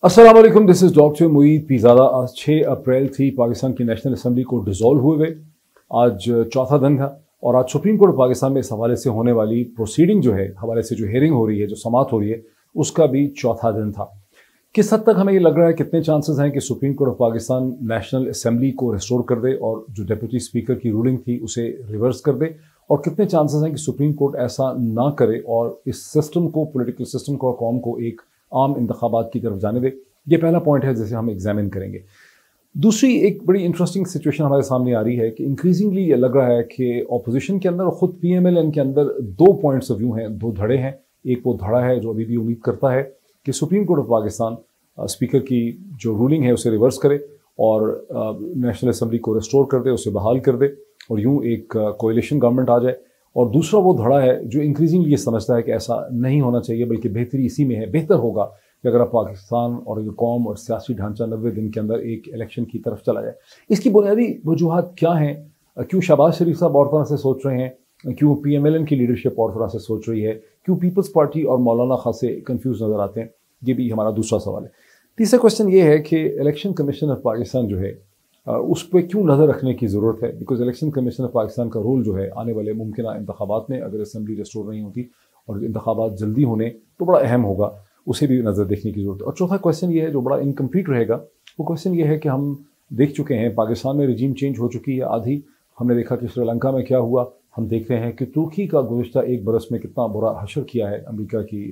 अस्सलाम वालेकुम, this is doctor Moeed Pirzada. आज 6 अप्रैल थी, पाकिस्तान की नेशनल असम्बली को डिसॉल्व हुए आज चौथा दिन था और आज सुप्रीम कोर्ट पाकिस्तान में इस हवाले से होने वाली प्रोसीडिंग जो है, हवाले से जो हियरिंग हो रही है, जो समाअत हो रही है, उसका भी चौथा दिन था। किस हद तक हमें ये लग रहा है, कितने चांसेस हैं कि supreme Court of Pakistan national assembly को रिस्टोर कर दे और जो डिप्टी स्पीकर की रूलिंग थी उसे रिवर्स कर दे, और कितने चांसेस हैं कि सुप्रीम कोर्ट ऐसा ना करे और इस सिस्टम को, पॉलिटिकल सिस्टम को और कौम को एक आम इंतखाबात की तरफ जाने दे। ये पहला पॉइंट है जिसे हम एग्जामिन करेंगे। दूसरी एक बड़ी इंटरेस्टिंग सिचुएशन हमारे सामने आ रही है कि इंक्रीजिंगली ये लग रहा है कि ऑपोजिशन के अंदर और ख़ुद PMLN के अंदर दो पॉइंट्स ऑफ व्यू हैं, दो धड़े हैं। एक वो धड़ा है जो अभी भी उम्मीद करता है कि supreme Court of Pakistan speaker की जो रूलिंग है उसे रिवर्स करे और नेशनल असम्बली को रिस्टोर कर दे, उसे बहाल कर दे और यूँ एक कोएलिशन गवर्नमेंट आ जाए। और दूसरा वो धड़ा है जो इंक्रीजिंगली ये समझता है कि ऐसा नहीं होना चाहिए, बल्कि बेहतरी इसी में है, बेहतर होगा कि अगर आप पाकिस्तान और ये कौम और सियासी ढांचा 90 दिन के अंदर एक इलेक्शन की तरफ चला जाए। इसकी बुनियादी वजूहात क्या हैं? क्यों शहबाज शरीफ साहब और तरह से सोच रहे हैं? क्यों PMLN की लीडरशिप और तरह से सोच रही है? क्यों पीपल्स पार्टी और मौलाना खासे कन्फ्यूज नज़र आते हैं? ये भी हमारा दूसरा सवाल है। तीसरा क्वेश्चन ये है कि इलेक्शन कमीशन ऑफ पाकिस्तान जो है उस पर क्यों नज़र रखने की ज़रूरत है? Because election commission of Pakistan का रोल जो है आने वाले मुमकिन इंतखाबात में, अगर असम्बली रिस्टोर नहीं होती और इंतखाबात जल्दी होने, तो बड़ा अहम होगा, उसे भी नज़र देखने की ज़रूरत है। और चौथा क्वेश्चन ये है जो बड़ा इनकम्प्लीट रहेगा, वो क्वेश्चन ये है कि हम देख चुके हैं पाकिस्तान में रजीम चेंज हो चुकी है आधी। हमने देखा कि श्रीलंका में क्या हुआ, हम देख रहे हैं कि तुर्की का गुज़श्ता एक बरस में कितना बुरा हशर किया है अमेरिका की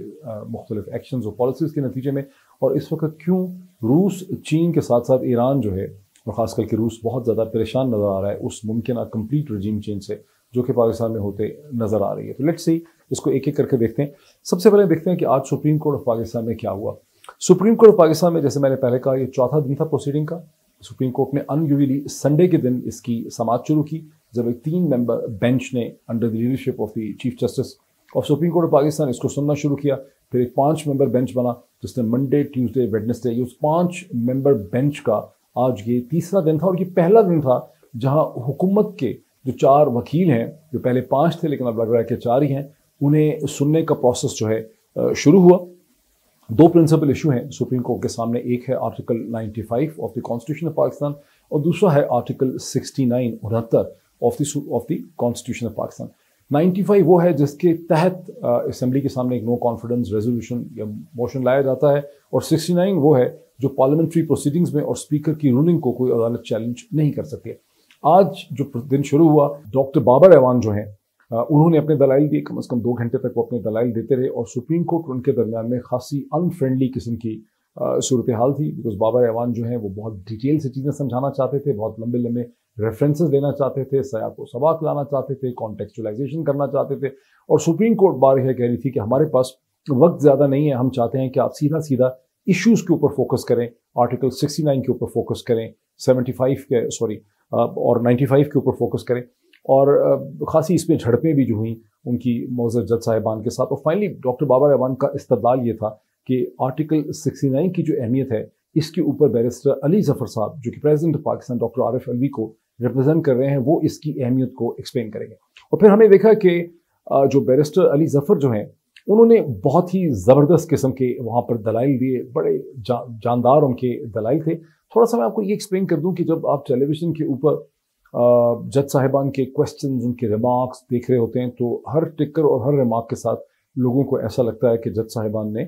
मुख्तलिफ एक्शंस और पॉलिसीज़ के नतीजे में। और इस वक्त क्यों रूस, चीन के साथ साथ ईरान जो है, और ख़ास करके रूस, बहुत ज़्यादा परेशान नज़र आ रहा है उस मुमकिन कंप्लीट रजीम चेंज से जो कि पाकिस्तान में होते नज़र आ रही है। तो लेट्स सी, इसको एक एक करके देखते हैं। सबसे पहले देखते हैं कि आज सुप्रीम कोर्ट ऑफ पाकिस्तान में क्या हुआ। सुप्रीम कोर्ट ऑफ पाकिस्तान में, जैसे मैंने पहले कहा, ये चौथा दिन था प्रोसीडिंग का। सुप्रीम कोर्ट ने अनयूजुअली संडे के दिन इसकी समाअत शुरू की, जब एक 3 मेंबर बेंच ने under the leadership of the chief justice of supreme Court of Pakistan इसको सुनना शुरू किया। फिर एक 5 मेंबर बेंच बना जिसने मंडे, ट्यूसडे, वेडनेसडे, ये उस 5 मेंबर बेंच का आज ये तीसरा दिन था। और ये पहला दिन था जहां हुकूमत के जो 4 वकील हैं, जो पहले 5 थे लेकिन अब लग रहा है कि 4 ही हैं, उन्हें सुनने का प्रोसेस जो है शुरू हुआ। 2 प्रिंसिपल इशू हैं सुप्रीम कोर्ट के सामने। एक है article 95 of the constitution of Pakistan और दूसरा है article 69 of the constitution of Pakistan. 95 वो है जिसके तहत असेंबली के सामने एक नो कॉन्फिडेंस रेजोल्यूशन या मोशन लाया जाता है, और 69 वो है जो पार्लियामेंट्री प्रोसीडिंग्स में और स्पीकर की रूलिंग को कोई अदालत चैलेंज नहीं कर सकती है। आज जो दिन शुरू हुआ, डॉक्टर बाबर एवान जो हैं उन्होंने अपने दलाइल दिए। कम से कम 2 घंटे तक वो अपने दलाइल देते रहे और सुप्रीम कोर्ट उनके दरमियान में खासी अनफ्रेंडली किस्म की सूरत हाल थी। बिकॉज बाबर एवान जो हैं वो बहुत डिटेल से चीज़ें समझाना चाहते थे, बहुत लंबे लंबे रेफरेंसेस देना चाहते थे, सयाक व सबाक लाना चाहते थे, कॉन्टेक्चुअलाइजेशन करना चाहते थे। और सुप्रीम कोर्ट बार यह कह रही थी कि हमारे पास वक्त ज़्यादा नहीं है, हम चाहते हैं कि आप सीधा सीधा इश्यूज़ के ऊपर फोकस करें, आर्टिकल 69 के ऊपर फोकस करें, 75 के और 95 के ऊपर फोकस करें। और ख़ासी इसमें झड़पें भी जो हुई उनकी मौजूद जज साहिबान के साथ। और फाइनली डॉक्टर बाबर एवान का इस्तदलाल ये था कि आर्टिकल 69 की जो अहमियत है, इसके ऊपर बैरिस्टर अली ज़फ़र साहब, जो कि president of Pakistan doctor Arif Alvi को रिप्रेजेंट कर रहे हैं, वो इसकी अहमियत को एक्सप्लेन करेंगे। और फिर हमें देखा कि जो बैरिस्टर अली ज़फ़र जो हैं, उन्होंने बहुत ही ज़बरदस्त किस्म के वहाँ पर दलाइल दिए, बड़े जानदार उनके दलाइल थे। थोड़ा सा मैं आपको ये एक्सप्लेन कर दूँ कि जब आप टेलीविज़न के ऊपर जज साहिबान के क्वेश्चंस, उनके रिमार्क्स देख रहे होते हैं, तो हर टिक्कर और हर रिमार्क के साथ लोगों को ऐसा लगता है कि जज साहिबान ने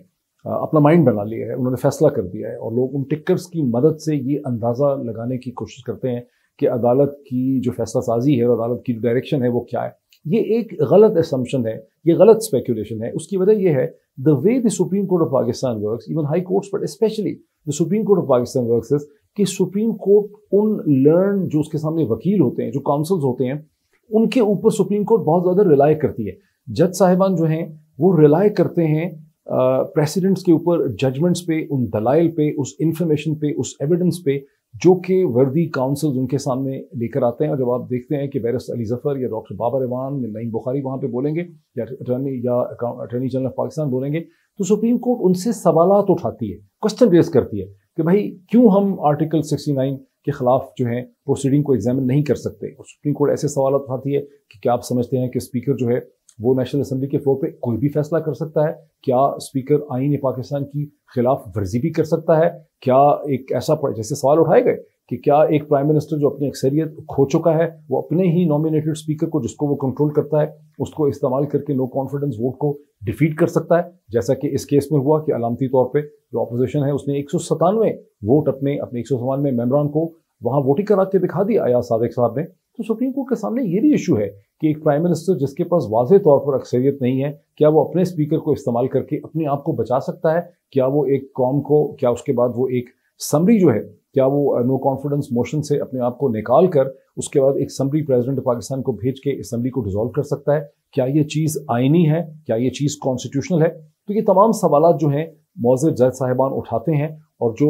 अपना माइंड बना लिया है, उन्होंने फैसला कर दिया है। और लोग उन टिक्कर्स की मदद से ये अंदाज़ा लगाने की कोशिश करते हैं कि अदालत की जो फैसला साजी है और अदालत की जो डायरेक्शन है वो क्या है। ये एक गलत असम्पशन है, ये गलत स्पेकुलेशन है। उसकी वजह ये है, the way the supreme Court of Pakistan works, even high courts but specially the supreme Court of Pakistan works is कि सुप्रीम कोर्ट उन लर्न जो उसके सामने वकील होते हैं, जो काउंसल्स होते हैं, उनके ऊपर सुप्रीम कोर्ट बहुत ज़्यादा रिलाई करती है। जज साहिबान जो हैं वो रिलाई करते हैं प्रेसिडेंट्स के ऊपर, जजमेंट्स पे, उन दलाइल पे, उस इंफॉर्मेशन पे, उस एविडेंस पे जो कि वर्दी काउंसल्स उनके सामने लेकर आते हैं। और जब आप देखते हैं कि बैरिस्टर अली ज़फ़र या डॉक्टर बाबर एवान या नईम बुखारी वहाँ पे बोलेंगे या अटर्नी जनरल ऑफ पाकिस्तान बोलेंगे, तो सुप्रीम कोर्ट उनसे सवालात उठाती है, क्वेश्चन रेज करती है कि भाई क्यों हम आर्टिकल 69 के खिलाफ जो है प्रोसीडिंग को एग्जामिन नहीं कर सकते। और सुप्रीम कोर्ट ऐसे सवाल उठाती है कि क्या आप समझते हैं कि स्पीकर जो है वो नेशनल असम्बली के फ्लोर पे कोई भी फैसला कर सकता है? क्या स्पीकर आईन पाकिस्तान की खिलाफ वर्जी भी कर सकता है? क्या एक ऐसा, जैसे सवाल उठाए गए कि क्या एक प्राइम मिनिस्टर जो अपनी अक्सरियत खो चुका है वो अपने ही नॉमिनेटेड स्पीकर को, जिसको वो कंट्रोल करता है, उसको इस्तेमाल करके नो कॉन्फिडेंस वोट को डिफीट कर सकता है? जैसा कि इस केस में हुआ कि अलामती तौर पे जो अपोजिशन है उसने 197 वोट अपने 197 मेंबरान को वहां वोटिंग करा के दिखा दिया अयाज सादिक साहब ने। तो सुप्रीम कोर्ट के सामने ये भी इशू है कि एक प्राइम मिनिस्टर जिसके पास वाज़ेह तौर पर अक्सरियत नहीं है, क्या वो अपने स्पीकर को इस्तेमाल करके अपने आप को बचा सकता है? क्या वो एक कौम को, क्या उसके बाद वो एक समरी जो है, क्या वो नो कॉन्फिडेंस मोशन से अपने आप को निकाल कर उसके बाद एक समरी प्रेसिडेंट पाकिस्तान को भेज के असम्बली को डिसॉल्व कर सकता है? क्या ये चीज़ आइनी है? क्या ये चीज़ कॉन्स्टिट्यूशनल है? तो ये तमाम सवालात जो हैं मौजूद जज साहिबान उठाते हैं, और जो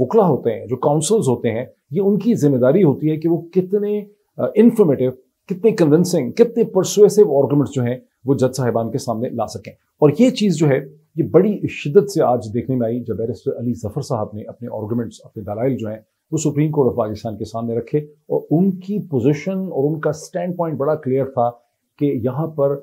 वकला होते हैं, जो काउंसल्स होते हैं, ये उनकी जिम्मेदारी होती है कि वो कितने इंफॉर्मेटिव, कितने कन्विंसिंग, कितने परसुएसिव आर्गुमेंट्स जो हैं वो जज साहिबान के सामने ला सकें। और ये चीज़ जो है ये बड़ी शिद्दत से आज देखने में आई जब बैरिस्टर अली जफर साहब ने अपने आर्गुमेंट्स, अपने दलाइल जो हैं वो सुप्रीम कोर्ट ऑफ पाकिस्तान के सामने रखे, और उनकी पोजीशन और उनका स्टैंड पॉइंट बड़ा क्लियर था कि यहाँ पर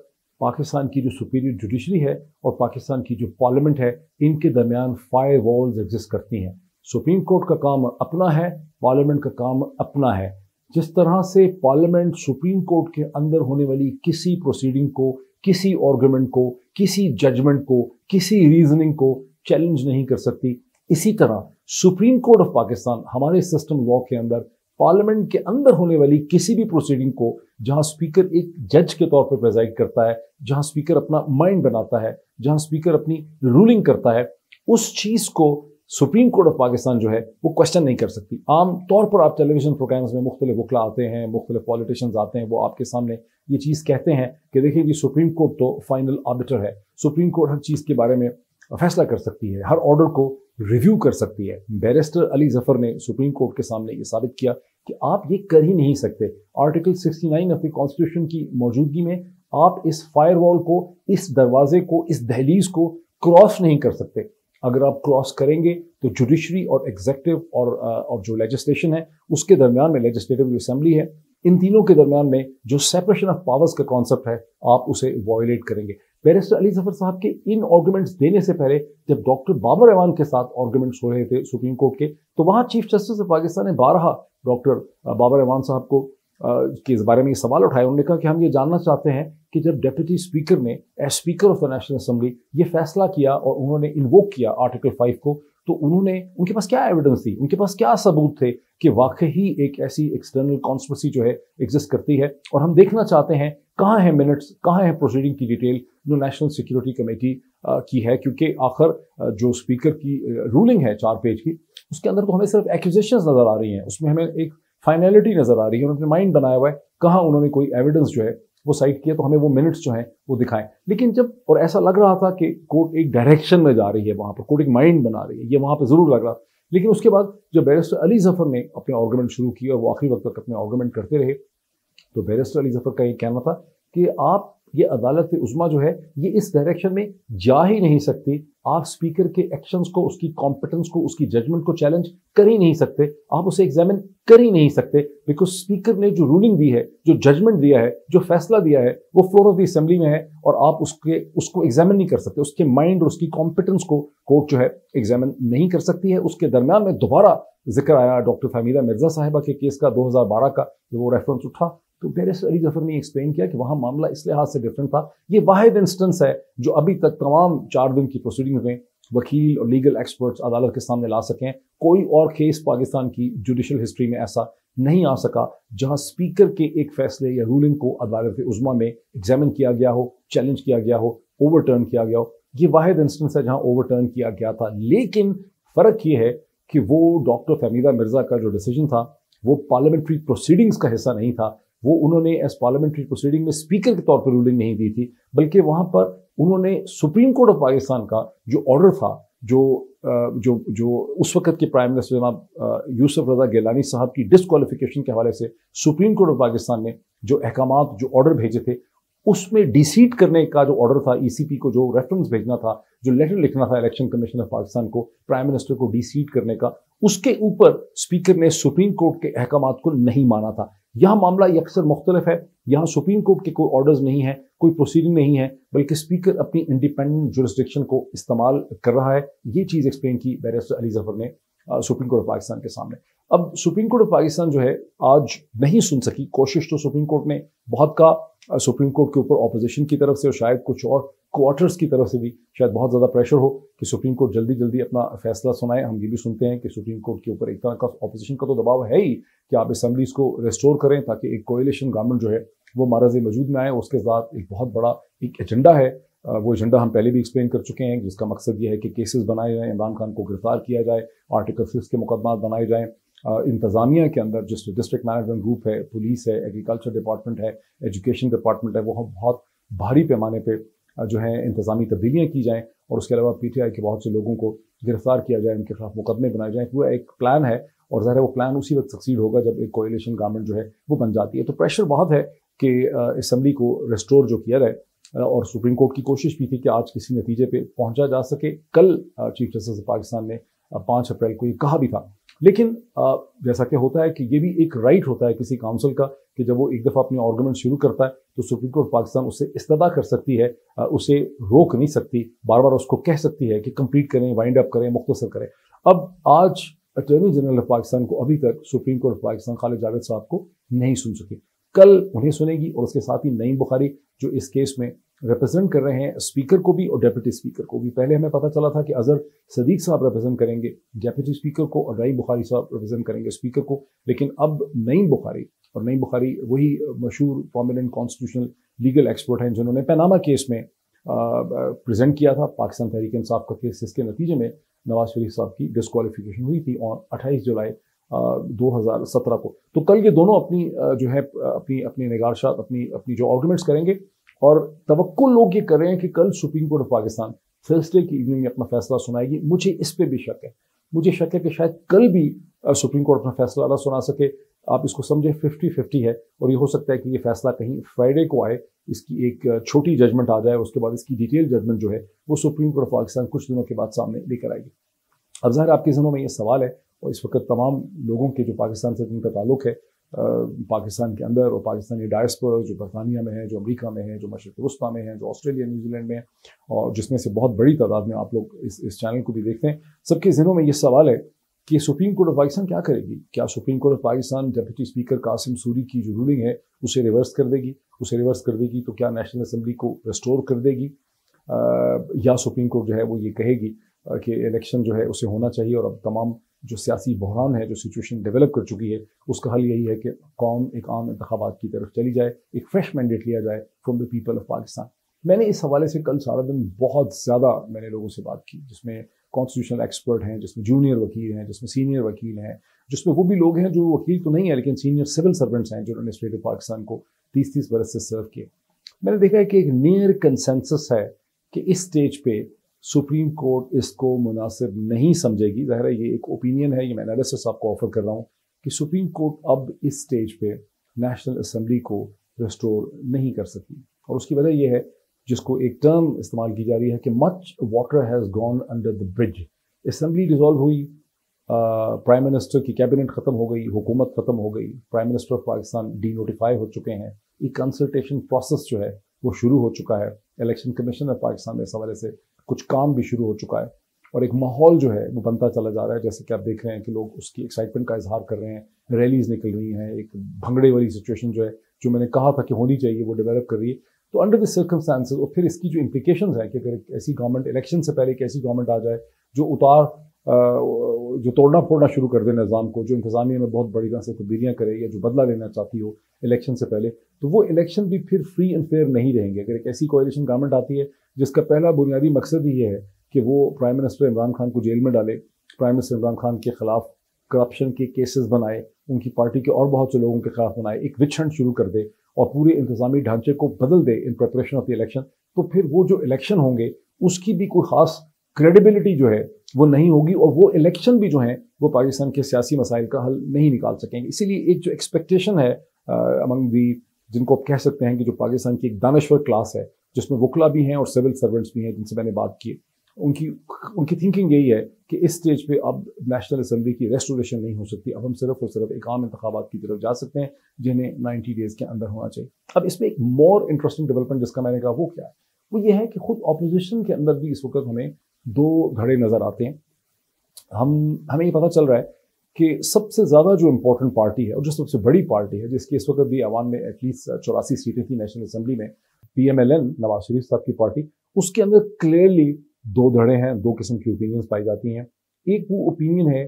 पाकिस्तान की जो सुपीरियर जुडिशरी है और पाकिस्तान की जो पार्लियामेंट है, इनके दरमियान फायर वॉल्स एग्जिस्ट करती हैं। सुप्रीम कोर्ट का काम अपना है, पार्लियामेंट का काम अपना है। जिस तरह से पार्लियामेंट सुप्रीम कोर्ट के अंदर होने वाली किसी प्रोसीडिंग को, किसी आर्गुमेंट को, किसी जजमेंट को, किसी रीजनिंग को चैलेंज नहीं कर सकती, इसी तरह सुप्रीम कोर्ट ऑफ पाकिस्तान हमारे सिस्टम लॉ के अंदर पार्लियामेंट के अंदर होने वाली किसी भी प्रोसीडिंग को, जहां स्पीकर एक जज के तौर पर प्रेजाइड करता है, जहां स्पीकर अपना माइंड बनाता है, जहां स्पीकर अपनी रूलिंग करता है, उस चीज को सुप्रीम कोर्ट ऑफ पाकिस्तान जो है वो क्वेश्चन नहीं कर सकती। आम तौर पर आप टेलीविजन प्रोग्राम्स में मुख्तलिफ वकला आते हैं, मुख्तलिफ पॉलिटिशियंस आते हैं, वो आपके सामने ये चीज़ कहते हैं कि देखिए जी सुप्रीम कोर्ट तो फाइनल आर्बिटर है, सुप्रीम कोर्ट हर चीज़ के बारे में फैसला कर सकती है, हर ऑर्डर को रिव्यू कर सकती है। बैरिस्टर अली जफर ने सुप्रीम कोर्ट के सामने ये साबित किया कि आप ये कर ही नहीं सकते। आर्टिकल 69 ऑफ द कॉन्स्टिट्यूशन की मौजूदगी में आप इस फायरवॉल को, इस दरवाजे को, इस दहलीज को क्रॉस नहीं कर सकते। अगर आप क्रॉस करेंगे तो जुडिशरी और एग्जीक्यूटिव और जो लेजिस्लेशन है उसके दरमियान में, लेजिस्लेटिव जो असेंबली है, इन तीनों के दरमियान में जो सेपरेशन ऑफ पावर्स का कॉन्सेप्ट है, आप उसे वायलेट करेंगे। बैरिस्टर अली जफर साहब के इन आर्गुमेंट्स देने से पहले जब डॉक्टर बाबर एवान के साथ आर्गुमेंट्स हो रहे थे सुप्रीम कोर्ट के, तो वहां चीफ जस्टिस ऑफ पाकिस्तान ने बारहा डॉक्टर बाबर एवान साहब को के इस बारे में ये सवाल उठाया। उन्होंने कहा कि हम ये जानना चाहते हैं कि जब डिप्टी स्पीकर ने as speaker of the national assembly ये फैसला किया और उन्होंने इन्वोक किया आर्टिकल 5 को, तो उनके पास क्या एविडेंस थी, उनके पास क्या सबूत थे कि वाकई एक ऐसी एक्सटर्नल कॉन्स्पिरेसी जो है एग्जिस्ट करती है। और हम देखना चाहते हैं कहाँ है मिनट्स, कहाँ है प्रोसीडिंग की डिटेल जो नेशनल सिक्योरिटी कमेटी की है, क्योंकि आखिर जो स्पीकर की रूलिंग है 4 पेज की, उसके अंदर तो हमें सिर्फ एक्यूजेशंस नजर आ रही हैं, उसमें हमें एक फाइनलिटी नजर आ रही है, उन्होंने माइंड बनाया हुआ है, कहाँ उन्होंने कोई एविडेंस जो है वो साइट किया, तो हमें वो मिनट्स जो हैं वो दिखाएं। लेकिन जब, और ऐसा लग रहा था कि कोर्ट एक डायरेक्शन में जा रही है, वहां पर कोर्ट एक माइंड बना रही है, ये वहां पर जरूर लग रहा था। लेकिन उसके बाद जब बैरिस्टर अली जफर ने अपने आर्गुमेंट शुरू किया और वो आखिरी वक्त तक अपने आर्गुमेंट करते रहे, तो बैरिस्टर अली जफर का ये कहना था कि आप, ये अदालत उज़्मा जो है ये इस डायरेक्शन में जा ही नहीं सकती, आप स्पीकर के एक्शंस को, उसकी कॉम्पिटेंस को, उसकी जजमेंट को चैलेंज कर ही नहीं सकते, आप उसे एग्जामिन कर ही नहीं सकते, बिकॉज स्पीकर ने जो रूलिंग दी है, जो जजमेंट दिया है, जो फैसला दिया है, वो फ्लोर ऑफ द असेंबली में है, और आप उसको एग्जामिन नहीं कर सकते, उसके माइंड और उसकी कॉम्पिटेंस को कोर्ट जो है एग्जामिन नहीं कर सकती है। उसके दरमियान में दोबारा जिक्र आया डॉक्टर फहमीदा मिर्जा साहिबा के केस का 2012 का, जब वो रेफरेंस उठा, तो बैरिस्टर अली जफर ने एक्सप्लेन किया कि वहां मामला इस लिहाज से डिफरेंट था। ये वाहिद इंस्टेंस है जो अभी तक तमाम 4 दिन की प्रोसीडिंग्स में वकील और लीगल एक्सपर्ट्स अदालत के सामने ला सकें। कोई और केस पाकिस्तान की जुडिशल हिस्ट्री में ऐसा नहीं आ सका जहां स्पीकर के एक फैसले या रूलिंग को अदालत उज़्मा में एग्जामिन किया गया हो, चैलेंज किया गया हो, ओवरटर्न किया गया हो। ये वाहिद इंस्टेंस है जहां ओवरटर्न किया गया था। लेकिन फर्क ये है कि वो डॉक्टर फहमीदा मिर्जा का जो डिसीजन था वो पार्लियामेंट्री प्रोसीडिंग्स का हिस्सा नहीं था। वो उन्होंने एज पार्लियामेंट्री प्रोसीडिंग में स्पीकर के तौर पर रूलिंग नहीं दी थी, बल्कि वहां पर उन्होंने सुप्रीम कोर्ट ऑफ पाकिस्तान का जो ऑर्डर था, जो उस वक्त के प्राइम मिनिस्टर जनाब यूसुफ रजा गिलानी साहब की डिस्क्वालिफिकेशन के हवाले से सुप्रीम कोर्ट ऑफ पाकिस्तान ने जो अहकामात, जो ऑर्डर भेजे थे, उसमें डिसीट करने का जो ऑर्डर था, ईसीपी को जो रेफरेंस भेजना था, जो लेटर लिखना था इलेक्शन कमीशन ऑफ पाकिस्तान को प्राइम मिनिस्टर को डिसीट करने का, उसके ऊपर स्पीकर ने सुप्रीम कोर्ट के अहकामात को नहीं माना था। यहाँ मामला यकसर मुख्तलिफ है। यहाँ सुप्रीम कोर्ट के कोई ऑर्डर्स नहीं है, कोई प्रोसीडिंग नहीं है, बल्कि स्पीकर अपनी इंडिपेंडेंट जुरिस्डिक्शन को इस्तेमाल कर रहा है। ये चीज़ एक्सप्लेन की बैरिस्टर अली जफर ने सुप्रीम कोर्ट ऑफ पाकिस्तान के सामने। अब सुप्रीम कोर्ट ऑफ पाकिस्तान जो है आज नहीं सुन सकी। कोशिश तो सुप्रीम कोर्ट ने बहुत का सुप्रीम कोर्ट के ऊपर ऑपोजिशन की तरफ से और शायद कुछ और क्वार्टर्स की तरफ से भी शायद बहुत ज़्यादा प्रेशर हो कि सुप्रीम कोर्ट जल्दी जल्दी अपना फैसला सुनाए। हम ये भी सुनते हैं कि सुप्रीम कोर्ट के ऊपर एक तरह का ऑपोजिशन का तो दबाव है ही कि आप असम्बलीज को रेस्टोर करें ताकि एक कोएलिशन गवर्नमेंट जो है वो मारज़ वजूद में आए। उसके साथ एक बहुत बड़ा एक एजेंडा है, वो एजेंडा हम पहले भी एक्सप्लेन कर चुके हैं, जिसका मकसद ये है कि केसेस बनाए जाएँ, इमरान खान को गिरफ्तार किया जाए, आर्टिकल 6 के मुकदमात बनाए जाएँ। इंतज़ामिया के अंदर जिस डिस्ट्रिक्ट मैनेजमेंट ग्रुप है, पुलिस है, एग्रीकल्चर डिपार्टमेंट है, एजुकेशन डिपार्टमेंट है, वो बहुत भारी पैमाने पे जो है इंतज़ामी तब्दीलियाँ की जाएँ और उसके अलावा PTI के बहुत से लोगों को गिरफ्तार किया जाए, उनके खिलाफ मुकदमे बनाए जाएँ। पूरा एक प्लान है और ज़ाहिर है वो प्लान उसी वक्त सक्सीड होगा जब एक कोएलिशन गवर्नमेंट जो है वो बन जाती है। तो प्रेशर बहुत है कि असम्बली को रेस्टोर जो किया जाए और सुप्रीम कोर्ट की कोशिश भी थी कि आज किसी नतीजे पे पहुंचा जा सके। कल चीफ जस्टिस ऑफ पाकिस्तान ने 5 अप्रैल को ये कहा भी था, लेकिन जैसा कि होता है कि ये भी एक राइट होता है किसी काउंसिल का कि जब वो एक दफ़ा अपनी आर्गूमेंट शुरू करता है तो सुप्रीम कोर्ट पाकिस्तान उससे इस्तदा कर सकती है, उसे रोक नहीं सकती, बार बार उसको कह सकती है कि कंप्लीट करें, वाइंड अप करें, मुख्तसर करें। अब आज अटॉर्नी जनरल ऑफ पाकिस्तान को अभी तक supreme Court of Pakistan Khalid Javed साहब को नहीं सुन सकी। कल उन्हें सुनेगी और उसके साथ ही नईम बुखारी जो इस केस में रिप्रेजेंट कर रहे हैं स्पीकर को भी और डेप्यूटी स्पीकर को भी। पहले हमें पता चला था कि अजहर सदीक साहब रिप्रेजेंट करेंगे डेप्यूटी स्पीकर को और नईम बुखारी साहब रिप्रेजेंट करेंगे स्पीकर को, लेकिन अब नईम बुखारी वही मशहूर प्रोमिनेंट कॉन्स्टिट्यूशनल लीगल एक्सपर्ट हैं जिन्होंने पनामा केस में प्रेजेंट किया था पाकिस्तान तहरीक इंसाफ का केस, जिसके नतीजे में नवाज शरीफ साहब की डिस्क्वालिफिकेशन हुई थी और 28 जुलाई 2017 को। तो कल ये दोनों अपनी जो है अपनी निगारशात अपनी जो आर्गूमेंट्स करेंगे और तवक्को लोग ये कर रहे हैं कि कल supreme Court of Pakistan Thursday की इवनिंग में अपना फैसला सुनाएगी। मुझे इस पे भी शक है, मुझे शक है कि शायद कल भी सुप्रीम कोर्ट अपना फैसला ना सुना सके। आप इसको समझे 50-50 है और ये हो सकता है कि ये फैसला कहीं फ्राइडे को आए, इसकी एक छोटी जजमेंट आ जाए, उसके बाद इसकी डिटेल जजमेंट जो है वो सुप्रीम कोर्ट ऑफ पाकिस्तान कुछ दिनों के बाद सामने लेकर आएगी। अब ज़ाहिर आपके ज़हनों में ये सवाल है और इस वक्त तमाम लोगों के जो पाकिस्तान से जिनका ताल्लुक़ है पाकिस्तान के अंदर और पाकिस्तानी डायस्पोरा जो बरतानिया में है, जो अमेरिका में है, जो मशरिक़ वस्ता में है, जो ऑस्ट्रेलिया न्यूजीलैंड में है और जिसमें से बहुत बड़ी तादाद में आप लोग इस चैनल को भी देखते हैं, सबके ज़हनों में ये सवाल है कि सुप्रीम कोर्ट ऑफ पाकिस्तान क्या करेगी। क्या Supreme Court of Pakistan deputy speaker Qasim Suri की जो रूलिंग है उसे रिवर्स कर देगी? उसे रिवर्स कर देगी तो क्या नेशनल असम्बली को रिस्टोर कर देगी या सुप्रीम कोर्ट जो है वो ये कहेगी कि इलेक्शन जो है उसे होना चाहिए और अब तमाम जो सियासी बहरान है, जो सिचुएशन डेवलप कर चुकी है, उसका हल यही है कि कौम एक आम इंतखाबात की तरफ चली जाए, एक फ्रेश मैंडेट लिया जाए from the people of Pakistan. मैंने इस हवाले से कल सारा दिन बहुत ज़्यादा मैंने लोगों से बात की, जिसमें कॉन्स्टिट्यूशनल एक्सपर्ट हैं, जिसमें जूनियर वकील हैं, जिसमें सीनियर वकील हैं, जिसमें वो भी लोग हैं जो वकील तो नहीं है लेकिन सीनियर सिविल सर्वेंट्स हैं जिन्होंने स्टेट ऑफ पाकिस्तान को 30-30 बरस से सर्व किए। मैंने देखा है कि एक नियर कंसेंसस है कि इस स्टेज पे सुप्रीम कोर्ट इसको मुनासिब नहीं समझेगी। ज़ाहिर है ये एक ओपिनियन है, ये मैं एनालिसिस आपको ऑफर कर रहा हूँ कि सुप्रीम कोर्ट अब इस स्टेज पे नेशनल असम्बली को रिस्टोर नहीं कर सकी और उसकी वजह यह है जिसको एक टर्म इस्तेमाल की जा रही है कि much water has gone under the bridge. Assembly dissolve हुई, प्राइम मिनिस्टर की कैबिनेट ख़त्म हो गई, हुकूमत ख़त्म हो गई, prime minister of Pakistan denotify हो चुके हैं, एक कंसल्टेशन प्रोसेस जो है वो शुरू हो चुका है, इलेक्शन कमीशन ऑफ पाकिस्तान में इस हवाले से कुछ काम भी शुरू हो चुका है और एक माहौल जो है वो बनता चला जा रहा है। जैसे कि आप देख रहे हैं कि लोग उसकी एक्साइटमेंट का इजहार कर रहे हैं, रैलीज निकल रही हैं, एक भंगड़े वाली सिचुएशन जो है जो मैंने कहा था कि होनी चाहिए वो डेवलप कर रही है। तो अंडर द सर्कमस्टांसेस और फिर इसकी जो इम्प्लिकेशंस है कि अगर ऐसी गवर्नमेंट इलेक्शन से पहले एक ऐसी गवर्नमेंट आ जाए जो तोड़ना फोड़ना शुरू कर दे निज़ाम को, जो इंतज़ामिया में बहुत बड़ी तरह से तब्दीलियाँ करे या जो बदला लेना चाहती हो इलेक्शन से पहले, तो वो इलेक्शन भी फिर फ्री एंड फेयर नहीं रहेंगे। अगर एक ऐसी कोalition गवर्नमेंट आती है जिसका पहला बुनियादी मकसद ही ये है कि वो प्राइम मिनिस्टर इमरान खान को जेल में डाले, प्राइम मिनिस्टर इमरान खान के खिलाफ करप्शन के केसेस बनाए, उनकी पार्टी के और बहुत से लोगों के खिलाफ बनाए, एक विच हंट शुरू कर दे और पूरे इंतजामी ढांचे को बदल दे in preparation of the election, तो फिर वो जो इलेक्शन होंगे उसकी भी कोई ख़ास क्रेडिबिलिटी जो है वो नहीं होगी और वो इलेक्शन भी जो है वो पाकिस्तान के सियासी मसाइल का हल नहीं निकाल सकेंगे। इसीलिए एक जो एक्सपेक्टेशन है अमंग दी, जिनको आप कह सकते हैं कि जो पाकिस्तान की एक दानश्वर क्लास है जिसमें वकला भी हैं और सिविल सर्वेंट्स भी हैं जिनसे मैंने बात की, उनकी थिंकिंग यही है کہ اس سٹیج پہ اب نیشنل اسمبلی کی ریسٹوریشن نہیں ہو سکتی، اب ہم صرف اور صرف ایک عام انتخابات کی طرف جا سکتے ہیں جنہیں 90 ڈیز کے اندر ہونا چاہیے۔ اب اس میں ایک مور انٹرسٹنگ ڈیولپمنٹ جس کا میں نے کہا وہ کیا ہے، وہ یہ ہے کہ خود اپوزیشن کے اندر بھی اس وقت ہمیں دو دھڑے نظر آتے ہیں۔ ہمیں یہ پتہ چل رہا ہے کہ سب سے زیادہ جو امپورٹنٹ پارٹی ہے اور جو سب سے بڑی پارٹی ہے، جس کی اس وقت بھی عوام میں ایٹ لیسٹ 84 سیٹیں تھیں نیشنل اسمبلی میں، P M L N Nawaz Sharif صاحب کی پارٹی، اس کے اندر کلیئرلی دو دھڑے ہیں، دو قسم کی اوپینینز پائی جاتی ہیں۔ ایک وہ اوپینین ہے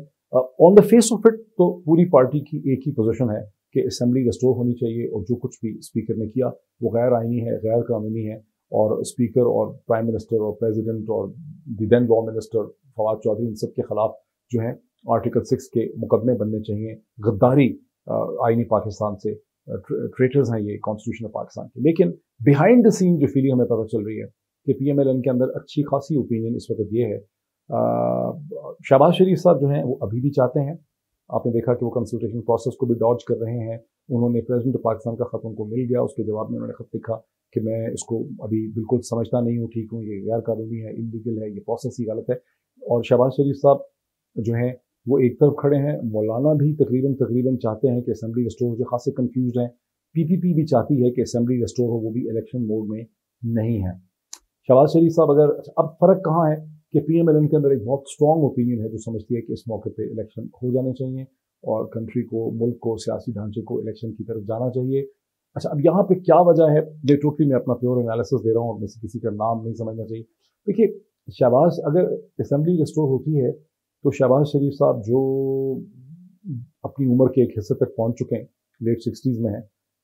آن دا فیس آف اٹ تو پوری پارٹی کی ایک ہی پوزیشن ہے کہ اسمبلی ریسٹور ہونی چاہیے اور جو کچھ بھی اسپیکر نے کیا وہ غیر آئینی ہے، غیر قانونی ہے، اور اسپیکر اور پرائم منسٹر اور پریزیڈنٹ اور دی دین لا منسٹر فواد چودھری ان سب کے خلاف جو ہیں آرٹیکل 6 کے مقدمے بننے چاہیے۔ غداری آئینی پاکستان سے، ٹریٹرز ہیں یہ کانسٹیٹیوشن آف پاکستان کے۔ لیکن بیہائنڈ دا سین جو فیلنگ ہمیں پتہ چل رہی ہے کہ پی ایم ایل این کے اندر اچھی خاصی اوپینین اس وقت یہ ہے، شہباز شریف صاحب جو ہیں وہ ابھی بھی چاہتے ہیں، آپ نے دیکھا کہ وہ کنسلٹیشن پروسیس کو بھی ڈاج کر رہے ہیں۔ انہوں نے پریزیڈنٹ پاکستان کا خط ان کو مل گیا، اس کے جواب میں انہوں نے خط لکھا کہ میں اس کو ابھی بالکل سمجھتا نہیں ہوں، ٹھیک ہوں، یہ غیر قانونی ہے، انلیگل ہے، یہ پروسیس ہی غلط ہے۔ اور شہباز شریف صاحب جو ہیں وہ ایک طرف کھڑے ہیں، مولانا بھی تقریباً چاہتے ہیں کہ اسمبلی ریسٹور ہو، جو خاصے کنفیوزڈ ہیں۔ پی بھی چاہتی ہے کہ اسمبلی ریسٹور ہو، وہ بھی الیکشن موڈ میں نہیں ہے۔ شہباز شریف صاحب اب فرق کہاں ہے کہ پی ایم ایل این کے اندر ایک بہت اسٹرانگ اوپینین ہے جو سمجھتی ہے کہ اس موقع پہ الیکشن ہو جانے چاہیے اور کنٹری کو، ملک کو، سیاسی ڈھانچے کو الیکشن کی طرف جانا چاہیے۔ اچھا، اب یہاں پہ کیا وجہ ہے، یہ ٹوٹلی میں اپنا پیور انالیسس دے رہا ہوں، اور میں سے کسی کا نام نہیں سمجھنا چاہیے۔ دیکھیے، شہباز اگر اسمبلی ریسٹور ہوتی ہے تو شہباز شریف صاحب جو اپنی عمر کے ایک حصے تک پہنچ چکے ہیں، لیٹ 60s میں ہیں،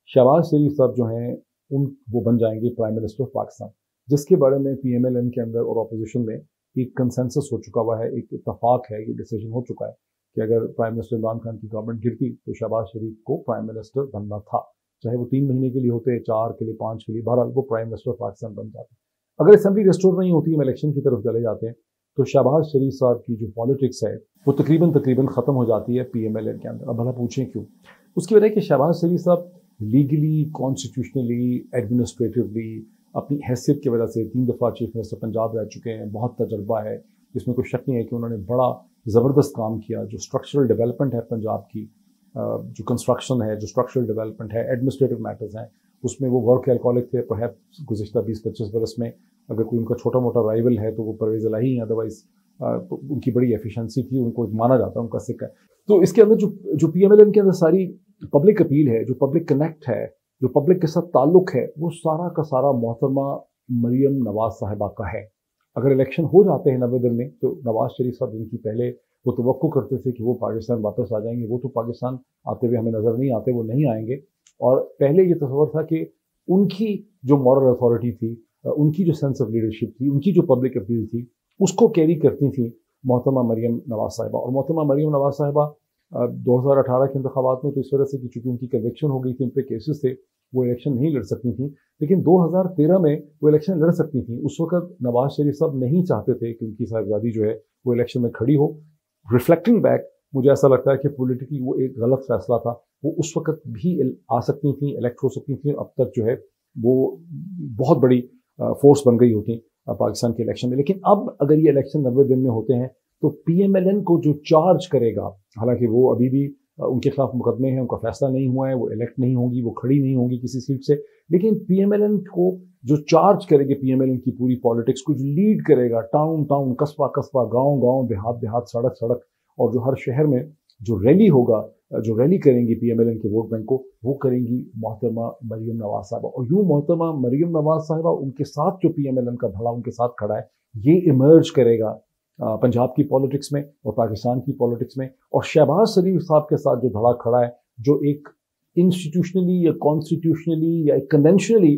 شہباز شریف صاحب جو ہیں وہ بن جائیں گے پرائم منسٹر آف پاکستان، جس کے بارے میں پی ایم ایل این کے اندر اور اپوزیشن میں ایک کنسنسس ہو چکا ہوا ہے، ایک اتفاق ہے، یہ ڈیسیجن ہو چکا ہے کہ اگر پرائم منسٹر عمران خان کی گورنمنٹ گرتی تو شہباز شریف کو پرائم منسٹر بننا تھا، چاہے وہ 3 مہینے کے لیے ہوتے، 4 کے لیے، 5 کے لیے، بہرحال وہ پرائم منسٹر پاکستان بن جاتے۔ اگر اسمبلی ریسٹور نہیں ہوتی، ہم الیکشن کی طرف چلے جاتے ہیں، تو شہباز شریف صاحب کی جو پالیٹکس ہے وہ تقریباً ختم ہو جاتی ہے پی ایم ایل این کے اندر۔ اب بھلا پوچھیں کیوں؟ اس کی وجہ ہے کہ شہباز شریف صاحب لیگلی، کانسٹیٹیوشنلی، ایڈمنسٹریٹولی اپنی حیثیت کی وجہ سے 3 دفعہ چیف منسٹر پنجاب رہ چکے ہیں، بہت تجربہ ہے، جس میں کوئی شک نہیں ہے کہ انہوں نے بڑا زبردست کام کیا۔ جو اسٹرکچرل ڈیولپمنٹ ہے پنجاب کی، جو کنسٹرکشن ہے، جو اسٹرکچرل ڈیولپمنٹ ہے، ایڈمنسٹریٹو میٹرز ہیں، اس میں وہ ورک الکالک تھے۔ پرہیپس گزشتہ 20-25 برس میں اگر کوئی ان کا چھوٹا موٹا رائیول ہے تو وہ پرویز الہی ہیں، ادروائز ان کی بڑی ایفیشنسی تھی، ان کو ایک مانا جاتا ہے، ان کا سکہ ہے۔ تو اس کے اندر جو پی ایم ایل این کے اندر ساری پبلک اپیل ہے، جو پبلک کنیکٹ ہے، جو پبلک کے ساتھ تعلق ہے، وہ سارا کا سارا محترمہ مریم نواز صاحبہ کا ہے۔ اگر الیکشن ہو جاتے ہیں 90 دن میں تو نواز شریف صاحب جن کی پہلے وہ توقع کرتے تھے کہ وہ پاکستان واپس آ جائیں گے، وہ تو پاکستان آتے ہوئے ہمیں نظر نہیں آتے، وہ نہیں آئیں گے۔ اور پہلے یہ تصور تھا کہ ان کی جو مورل اتھارٹی تھی، ان کی جو سینس آف لیڈرشپ تھی، ان کی جو پبلک اپیل تھی، اس کو کیری کرتی تھیں محترمہ مریم نواز صاحبہ۔ اور محترمہ مریم نواز صاحبہ 2018 کے انتخابات میں تو اس وجہ سے کہ چونکہ ان کی کنوکشن ہو گئی تھی، ان پہ کیسز تھے، وہ الیکشن نہیں لڑ سکتی تھیں، لیکن 2013 میں وہ الیکشن لڑ سکتی تھیں۔ اس وقت نواز شریف صاحب نہیں چاہتے تھے کہ ان کی صاحبزادی جو ہے وہ الیکشن میں کھڑی ہو۔ ریفلیکٹنگ بیک مجھے ایسا لگتا ہے کہ پولیٹیکلی وہ ایک غلط فیصلہ تھا، وہ اس وقت بھی آ سکتی تھیں، الیکٹ ہو سکتی تھیں، اب تک جو ہے وہ بہت بڑی فورس بن گئی ہوتی پاکستان کے الیکشن میں۔ لیکن اب اگر یہ الیکشن 90 دن میں ہوتے ہیں تو پی ایم ایل این کو جو چارج کرے گا، حالانکہ وہ ابھی بھی ان کے خلاف مقدمے ہیں، ان کا فیصلہ نہیں ہوا ہے، وہ الیکٹ نہیں ہوں گی، وہ کھڑی نہیں ہوں گی کسی سیٹ سے، لیکن پی ایم ایل این کو جو چارج کرے گی، پی ایم ایل این کی پوری پالیٹکس کو جو لیڈ کرے گا، ٹاؤن، قصبہ، گاؤں، دیہات، سڑک، اور جو ہر شہر میں جو ریلی ہوگا، جو ریلی کریں گی پی ایم ایل این کے ووٹ بینک کو، وہ کریں گی محترمہ مریم نواز صاحبہ۔ اور یوں محترمہ مریم نواز صاحبہ ان کے ساتھ جو پی ایم ایل این کا دھڑا ان کے ساتھ کھڑا ہے، یہ ایمرج کرے گا پنجاب کی پالیٹکس میں اور پاکستان کی پالیٹکس میں۔ اور شہباز شریف صاحب کے ساتھ جو دھڑا کھڑا ہے، جو ایک انسٹیٹیوشنلی یا کانسٹیٹیوشنلی یا ایک کنونشنلی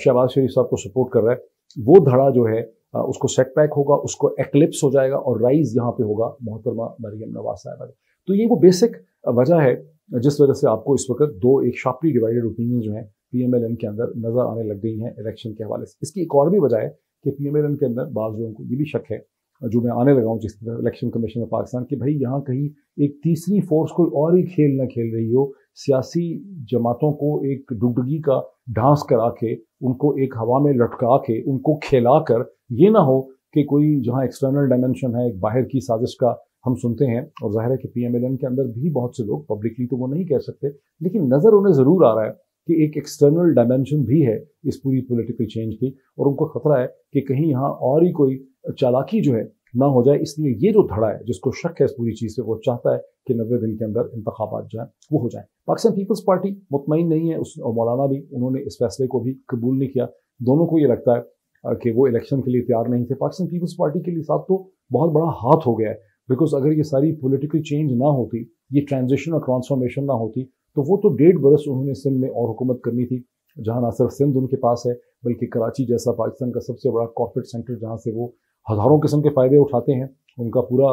شہباز شریف صاحب کو سپورٹ کر رہا ہے، وہ دھڑا جو ہے اس کو سیٹ بیک ہوگا، اس کو ایکلپس ہو جائے گا، اور رائز یہاں پہ ہوگا محترمہ مریم نواز صاحبہ۔ تو یہ وہ بیسک وجہ ہے جس وجہ سے آپ کو اس وقت دو ایک شارپلی ڈیوائڈڈ اوپینین جو ہیں پی ایم ایل این کے اندر نظر آنے لگ گئی ہیں الیکشن کے حوالے سے۔ اس کی ایک اور بھی وجہ ہے کہ پی ایم ایل این کے اندر بعض لوگوں کو یہ بھی شک ہے، جو میں آنے لگا ہوں جس طرح الیکشن کمیشن آف پاکستان، کہ بھائی یہاں کہیں ایک تیسری فورس کوئی اور ہی کھیل نہ کھیل رہی ہو، سیاسی جماعتوں کو ایک ڈگڈگی کا ڈانس کرا کے، ان کو ایک ہوا میں لٹکا کے، ان کو کھیلا کر، یہ نہ ہو کہ کوئی جہاں ایکسٹرنل ڈائمینشن ہے، ایک باہر کی سازش کا ہم سنتے ہیں، اور ظاہر ہے کہ PMLN کے اندر بھی بہت سے لوگ پبلکلی تو وہ نہیں کہہ سکتے، لیکن نظر انہیں ضرور آ رہا ہے کہ ایک ایکسٹرنل ڈائمینشن بھی ہے اس پوری پولیٹیکل چینج کی، اور ان کو خطرہ ہے کہ کہیں یہاں اور ہی کوئی چالاکی جو ہے نہ ہو جائے. اس لیے یہ جو دھڑا ہے، جس کو شک ہے اس پوری چیز سے، وہ چاہتا ہے کہ 90 دن کے اندر انتخابات جو ہیں وہ ہو جائیں. پاکستان پیپلز پارٹی مطمئن نہیں ہے، اور مولانا بھی، انہوں نے اس فیصلے کو بھی قبول نہیں کیا. دونوں کو یہ لگتا ہے کہ وہ الیکشن کے لیے تیار نہیں تھے. پاکستان پیپلز پارٹی کے لیے ساتھ تو بہت بڑا ہاتھ ہو گیا ہے، بیکاز اگر یہ ساری پولیٹیکل چینج نہ ہوتی، یہ ٹرانزیشن اور ٹرانسفارمیشن نہ ہوتی، تو وہ تو 1.5 برس انہوں نے سندھ میں اور حکومت کرنی تھی، جہاں نہ صرف سندھ ان کے پاس ہے، بلکہ کراچی جیسا پاکستان کا سب سے بڑا کارپوریٹ سینٹر، جہاں سے وہ ہزاروں قسم کے فائدے اٹھاتے ہیں. ان کا پورا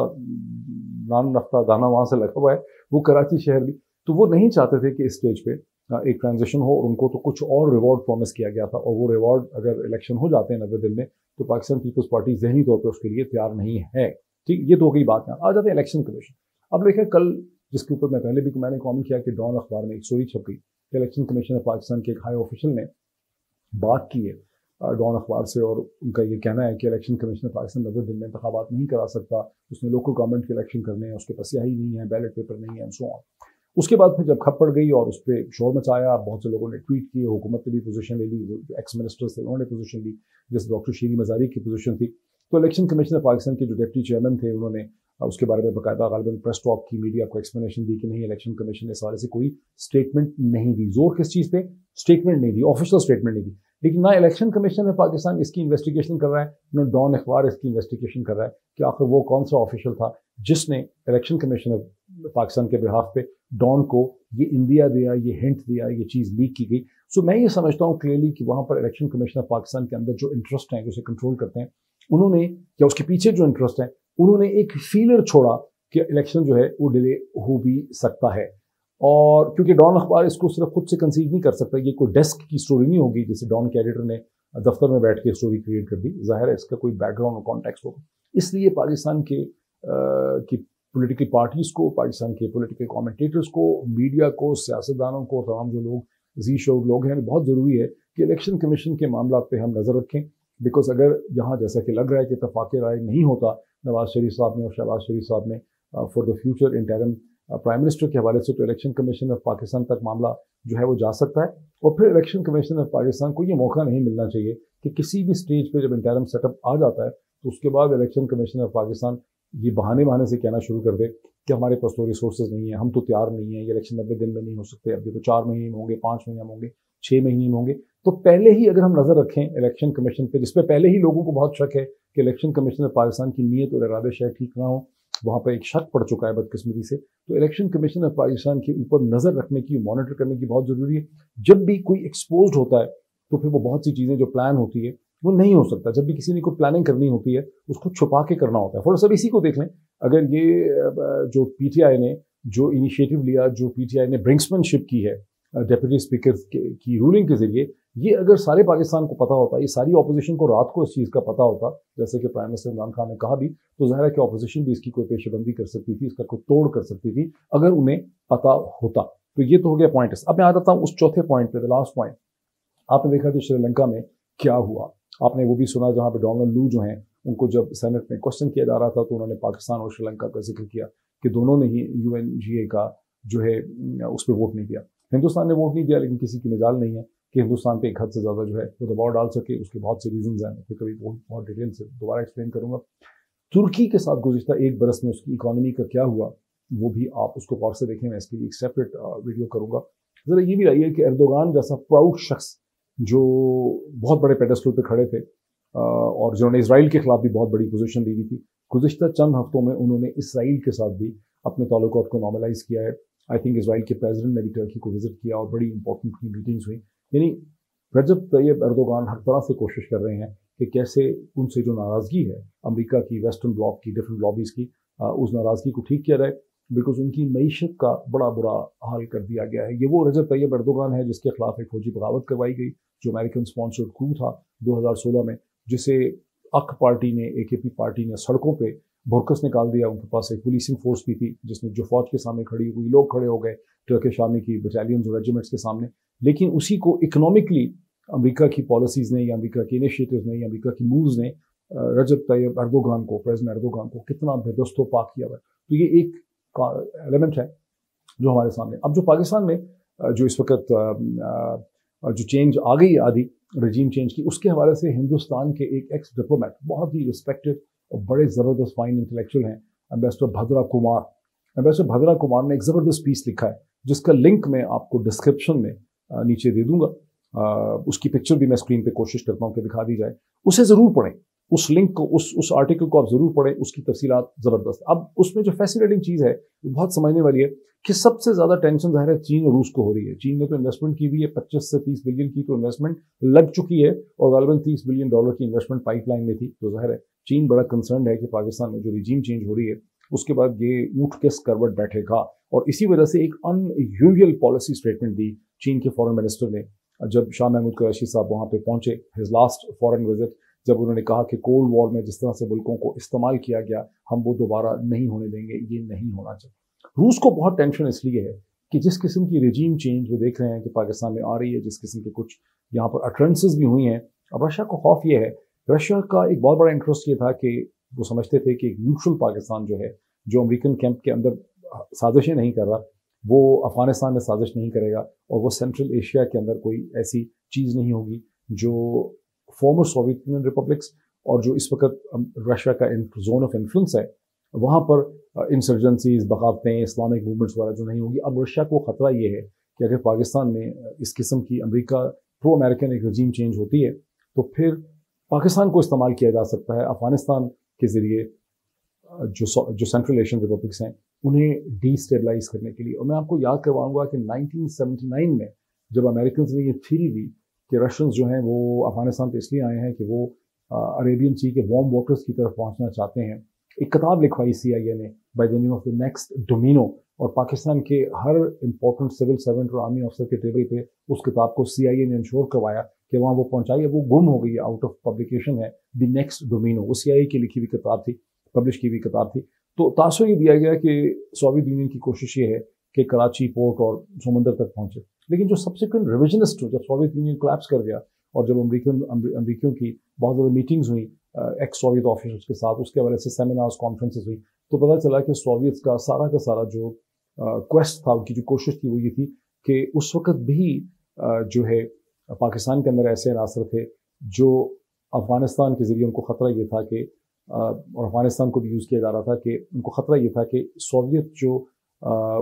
نان نفتہ دانہ وہاں سے لگا ہوا ہے، وہ کراچی شہر بھی. تو وہ نہیں چاہتے تھے کہ اس سٹیج پہ ایک ٹرانزیشن ہو، اور ان کو تو کچھ اور ریوارڈ پرومس کیا گیا تھا، اور وہ ریوارڈ اگر الیکشن ہو جاتے ہیں 90 دن میں، تو پاکستان پیپلز پارٹی ذہنی طور پہ اس کے لیے تیار نہیں ہے. ٹھیک، یہ تو ہو گئی بات. آ جاتے ہیں الیکشن کمیشن. اب دیکھیں، کل جس کے اوپر میں پہلے بھی میں نے کامنٹ کیا کہ ڈان اخبار میں ایک اسٹوری چھپ گئی کہ الیکشن کمیشن آف پاکستان کے ایک ہائی آفیشل نے بات کی ہے ڈان اخبار سے، اور ان کا یہ کہنا ہے کہ الیکشن کمیشن آف پاکستان 90 دن میں انتخابات نہیں کرا سکتا، اس نے لوکل گورنمنٹ کے الیکشن کرنے ہیں، اس کے پاس سیاہی نہیں ہے، بیلٹ پیپر نہیں ہے، سو آن. اس کے بعد پھر جب کھپ پڑ گئی اور اس پہ شور مچایا، بہت سے لوگوں نے ٹویٹ کیے، حکومت نے بھی پوزیشن لے لی، ایکس منسٹرز تھے انہوں نے پوزیشن لی، جیسے ڈاکٹر شیری مزاری کی پوزیشن تھی. تو الیکشن کمیشن آف پاکستان کے جو ڈپٹی چیئرمین تھے، انہوں نے اس کے بارے میں باقاعدہ غالباً پریس ٹاک کی، میڈیا کو ایکسپلینیشن دی کہ نہیں، الیکشن کمیشن نے اس حوالے سے کوئی اسٹیٹمنٹ نہیں دی. زور کس چیز پہ؟ اسٹیٹمنٹ نہیں دی، آفیشیل اسٹیٹمنٹ نہیں دی. لیکن نہ الیکشن کمیشن آف پاکستان اس کی انویسٹیگیشن کر رہا ہے، نہ ڈان اخبار اس کی انویسٹیگیشن کر رہا ہے کہ آخر وہ کون سا آفیشیل تھا جس نے الیکشن کمیشن آف پاکستان کے بہاف پہ ڈان کو یہ اندیا دیا، یہ ہنٹ دیا، یہ چیز لیک کی گئی. سو میں یہ سمجھتا ہوں کلیئرلی کہ وہاں پر الیکشن کمیشن آف پاکستان کے اندر جو انٹرسٹ ہیں، جو اسے کنٹرول کرتے ہیں، انہوں نے، یا اس کے پیچھے جو انٹرسٹ ہیں، انہوں نے ایک فیلر چھوڑا کہ الیکشن جو ہے وہ ڈیلے ہو بھی سکتا ہے. اور کیونکہ ڈان اخبار اس کو صرف خود سے کنسیو نہیں کر سکتا، یہ کوئی ڈیسک کی سٹوری نہیں ہوگی جیسے ڈان کے ایڈیٹر نے دفتر میں بیٹھ کے سٹوری کریٹ کر دی. ظاہر ہے اس کا کوئی بیک گراؤنڈ اور کانٹیکسٹ ہوگا. اس لیے پاکستان کے پولیٹیکل پارٹیز کو، پاکستان کے پولیٹیکل کامنٹیٹرز کو، میڈیا کو، سیاستدانوں کو، تمام جو لوگ زی شعور لوگ ہیں، بہت ضروری ہے کہ الیکشن کمیشن کے معاملات پہ ہم نظر رکھیں. بیکاز اگر یہاں جیسا کہ لگ رہا ہے کہ اتفاق رائے نہیں ہوتا نواز شریف صاحب میں اور شہباز شریف صاحب میں for the future interim prime minister کے حوالے سے، تو الیکشن کمیشن آف پاکستان تک معاملہ جو ہے وہ جا سکتا ہے. اور پھر الیکشن کمیشن آف پاکستان کو یہ موقع نہیں ملنا چاہیے کہ کسی بھی سٹیج پہ جب انٹرم سیٹ اپ آ جاتا ہے تو اس کے بعد الیکشن کمیشن آف پاکستان یہ بہانے سے کہنا شروع کر دے کہ ہمارے پاس تو ریسورسز نہیں ہیں، ہم تو تیار نہیں ہیں، یہ الیکشن 90 دن میں نہیں ہو سکتے، اب یہ تو 4 مہینے میں ہوں گے، 5 مہینے میں ہوں گے، 6 مہینے میں ہوں گے. تو پہلے ہی اگر ہم نظر رکھیں الیکشن کمیشن پہ، جس پہ پہلے ہی لوگوں کو بہت شک ہے کہ الیکشن کمیشن آف پاکستان کی نیت اور ارادے شاید ٹھیک نہ ہو، وہاں پہ ایک شک پڑ چکا ہے بدقسمتی سے، تو الیکشن کمیشن آف پاکستان کے اوپر نظر رکھنے کی، مانیٹر کرنے کی بہت ضروری ہے. جب بھی کوئی ایکسپوزڈ ہوتا ہے تو پھر وہ بہت سی چیزیں جو پلان ہوتی ہے وہ نہیں ہو سکتا. جب بھی کسی نے کوئی پلاننگ کرنی ہوتی ہے اس کو چھپا کے کرنا ہوتا ہے. فور سب اسی کو دیکھ لیں، اگر یہ جو پی ٹی آئی نے جو انیشیٹو لیا، جو پی ٹی آئی نے برنکسمین شپ کی ہے ڈپٹی اسپیکر کی رولنگ کے ذریعے، یہ اگر سارے پاکستان کو پتا ہوتا، یہ ساری اپوزیشن کو رات کو اس چیز کا پتا ہوتا، جیسے کہ پرائم منسٹر عمران خان نے کہا بھی، تو ظاہر ہے کہ اپوزیشن بھی اس کی کوئی پیشہ بندی کر سکتی تھی، اس کا کوئی توڑ کر سکتی تھی اگر انہیں پتا ہوتا. تو یہ تو ہو گیا پوائنٹ. اب میں آ جاتا ہوں اس چوتھے پوائنٹ پہ، لاسٹ پوائنٹ. آپ نے دیکھا کہ سری لنکا میں کیا ہوا، آپ نے وہ بھی سنا جہاں پہ ڈونلڈ لو جو ہیں ان کو جب سینٹ میں کوشچن کیا جا رہا تھا تو انہوں نے پاکستان اور سری لنکا کا ذکر کیا کہ دونوں نے ہی UNGA کا جو ہے اس پہ ووٹ نہیں دیا. ہندوستان نے ووٹ نہیں دیا، لیکن کسی کی مجال نہیں ہے کہ ہندوستان پہ ایک حد سے زیادہ جو ہے وہ دباؤ ڈال سکے. اس کے بہت سے ریزنز ہیں، پھر کبھی بہت ڈیٹیل سے دوبارہ ایکسپلین کروں گا. ترکی کے ساتھ گزشتہ 1 برس میں اس کی اکانومی کا کیا ہوا وہ بھی آپ اس کو غور سے دیکھیں. میں اس کے لیے ایک سیپریٹ ویڈیو کروں گا. ذرا یہ بھی رہیے کہ اردوغان جیسا پراؤڈ شخص جو بہت بڑے پیڈسٹل پہ کھڑے تھے اور جنہوں نے اسرائیل کے خلاف بھی بہت بڑی پوزیشن لی ہوئی تھی، گزشتہ چند ہفتوں میں انہوں نے اسرائیل کے ساتھ بھی اپنے تعلقات کو نارملائز کیا ہے. آئی تھنک اسرائیل کے پریزیڈنٹ نے بھی ٹرکی کو وزٹ کیا اور بڑی امپورٹنٹ کی میٹنگز ہوئی. یعنی رجب طیب اردوغان ہر طرح سے کوشش کر رہے ہیں کہ کیسے ان سے جو ناراضگی ہے امریکہ کی، ویسٹرن بلاک کی، ڈفرینٹ لابیز کی، اس ناراضگی کو ٹھیک کیا جائے، بیکاز ان کی معیشت کا بڑا برا حال کر دیا گیا ہے. یہ وہ رجب طیب اردوغان ہے جس کے خلاف ایک فوجی بغاوت کروائی گئی جو امریکن اسپانسرڈ کو تھا 2016 میں، جسے اک پارٹی نے، AKP پارٹی نے سڑکوں پہ بھرکس نکال دیا. ان کے پاس ایک پولیسنگ فورس بھی تھی جس نے جو فوج کے سامنے کھڑی ہوئی، لوگ کھڑے ہو گئے ٹرکش آرمی کی بٹالینز اور ریجیمنٹس کے سامنے. لیکن اسی کو اکنامکلی امریکہ کی پالیسیز نے یا امریکہ کے انیشیٹوز نے یا امریکہ کی مووز نے रजब तैयब एर्दोगान को, प्रेसिडेंट एर्दोगान को कितना बेदस्तो पाक किया हुआ है। तो ये एक एलिमेंट है जो हमारे सामने। अब जो पाकिस्तान में जो इस वक्त जो चेंज आ गई आदि रजीम चेंज की, उसके हवाले से हिंदुस्तान के एक एक्स डिप्लोमेट, बहुत ही रिस्पेक्टेड और बड़े ज़बरदस्त फाइन इंटेलेक्चुअल हैं, एम्बेसडर भद्रा कुमार। एम्बेसडर भद्रा कुमार ने एक ज़बरदस्त पीस लिखा है जिसका लिंक मैं आपको डिस्क्रिप्शन में नीचे दे दूंगा। उसकी पिक्चर भी मैं स्क्रीन पे कोशिश करता हूँ कि दिखा दी जाए। उसे ज़रूर पढ़ें, उस लिंक को, उस आर्टिकल को आप ज़रूर पढ़ें, उसकी तफसीलात ज़बरदस्त। अब उसमें जो फैसिनेटिंग चीज़ है वो बहुत समझने वाली है कि सबसे ज़्यादा टेंशन ज़ाहिर है चीन और रूस को हो रही है। चीन ने तो इन्वेस्टमेंट की हुई है, 25 से 30 बिलियन की तो इन्वेस्टमेंट लग चुकी है और गालिबन $30 बिलियन की इन्वेस्टमेंट पाइपलाइन में थी। तो ज़ाहिर है चीन बड़ा कंसर्न है कि पाकिस्तान में जो रिजीम चेंज हो रही है उसके बाद ये ऊँट किस करवट बैठेगा, और इसी वजह से एक अनयूजुअल पॉलिसी स्टेटमेंट दी चीन के फॉरेन मिनिस्टर ने जब शाह महमूद कुरैशी साहब वहाँ पे पहुँचे, हिज लास्ट फॉरेन विजिट, जब उन्होंने कहा कि कोल्ड वॉर में जिस तरह से मुल्कों को इस्तेमाल किया गया हम वो दोबारा नहीं होने देंगे, ये नहीं होना चाहिए। रूस को बहुत टेंशन इसलिए है कि जिस किस्म की रिजीम चेंज वो देख रहे हैं कि पाकिस्तान में आ रही है, जिस किस्म के कुछ यहाँ पर अटरेंसेस भी हुई हैं। अब रशिया को खौफ ये है, रशिया का एक बहुत बड़ा इंटरेस्ट ये था कि वो समझते थे कि एक न्यूट्रल पाकिस्तान जो है, जो अमेरिकन कैंप के अंदर साजिशें नहीं कर रहा, वो अफगानिस्तान में साजिश नहीं करेगा, और वो सेंट्रल एशिया के अंदर कोई ऐसी चीज़ नहीं होगी जो फॉर्मर सोवियत यूनियन रिपब्लिक्स और जो इस वक्त रशिया का जोन ऑफ इन्फ्लुएंस है वहाँ पर इंसर्जेंसीज, बगावतें, इस्लामिक मूवमेंट्स वगैरह जो नहीं होगी। अब रशिया को ख़तरा ये है कि अगर पाकिस्तान में इस किस्म की अमेरिका प्रो अमेरिकन एक रजीम चेंज होती है तो फिर पाकिस्तान को इस्तेमाल किया जा सकता है अफगानिस्तान के ज़रिए जो सेंट्रल एशियन रिपब्लिक्स हैं उन्हें डीस्टेबलाइज करने के लिए। और मैं आपको याद करवाऊंगा कि 1979 में जब अमेरिकन ने ये थ्योरी दी कि रशियंस जो हैं वो अफगानिस्तान पे इसलिए आए हैं कि वो अरेबियन सी के वार्म वाटर्स की तरफ पहुंचना चाहते हैं, एक किताब लिखवाई CIA ने by the name of the next domino, और पाकिस्तान के हर इंपॉर्टेंट सिविल सर्वेंट और आर्मी ऑफिसर के टेबल पे उस किताब को CIA ने इंश्योर करवाया कि वहाँ वो पहुँचाई। वो गुम हो गई, आउट ऑफ पब्लिकेशन है। द नेक्स्ट डोमिनो वो CIA की लिखी हुई किताब थी, पब्लिश की हुई किताब थी। तो तासुर ये दिया गया कि सोवियत यूनियन की कोशिश ये है कि कराची पोर्ट और समंदर तक पहुँचे, लेकिन जो सब्सिक्वेंट रिविजनिस्ट, जब सोवियत यूनियन कोलैप्स कर गया और जब अमरीकियों की बहुत ज़्यादा मीटिंग्स हुई एक्स सोवियत ऑफिसर्स के साथ, उसके वजह से सेमिनार्स, कॉन्फ्रेंसेस हुई, तो पता चला कि सोवियत का सारा जो क्वेस्ट था, उनकी जो कोशिश थी वो ये थी कि उस वक्त भी जो है पाकिस्तान के अंदर ऐसे अनासर थे जो अफगानिस्तान के ज़रिए उनको ख़तरा ये था कि और अफगानिस्तान को भी यूज़ किया जा रहा था कि उनको ख़तरा ये था कि सोवियत जो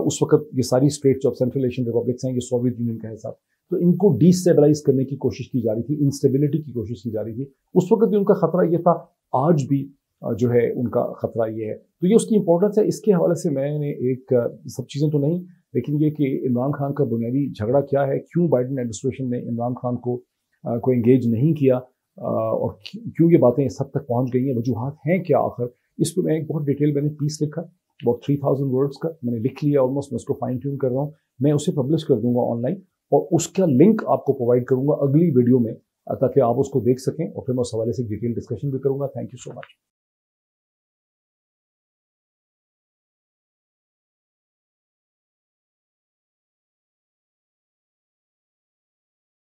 उस वक्त ये सारी states of central Asian republics हैं, ये सोवियत यूनियन का हिस्सा, तो इनको डिस्टेबलाइज करने की कोशिश की जा रही थी, इंस्टेबिलिटी की कोशिश की जा रही थी। उस वक्त भी उनका ख़तरा ये था, आज भी जो है उनका ख़तरा ये है। तो ये उसकी इंपॉर्टेंस है। इसके हवाले से मैंने एक सब चीज़ें तो नहीं, लेकिन ये कि इमरान खान का बुनियादी झगड़ा क्या है, क्यों बाइडेन एडमिनिस्ट्रेशन ने इमरान खान को एंगेज नहीं किया, और क्यों ये बातें इस हद तक पहुँच गई हैं, वजूहात हैं क्या आखिर, इस पर मैं एक बहुत डिटेल मैंने पीस लिखा, अबाउट 3000 वर्ड्स का मैंने लिख लिया ऑलमोस्ट। मैं उसको फाइन ट्यून कर रहा हूँ, मैं उसे पब्लिश कर दूंगा ऑनलाइन, और उसका लिंक आपको प्रोवाइड करूंगा अगली वीडियो में ताकि आप उसको देख सकें, और फिर मैं उस हवाले से डिटेल डिस्कशन भी करूंगा। Thank you so much.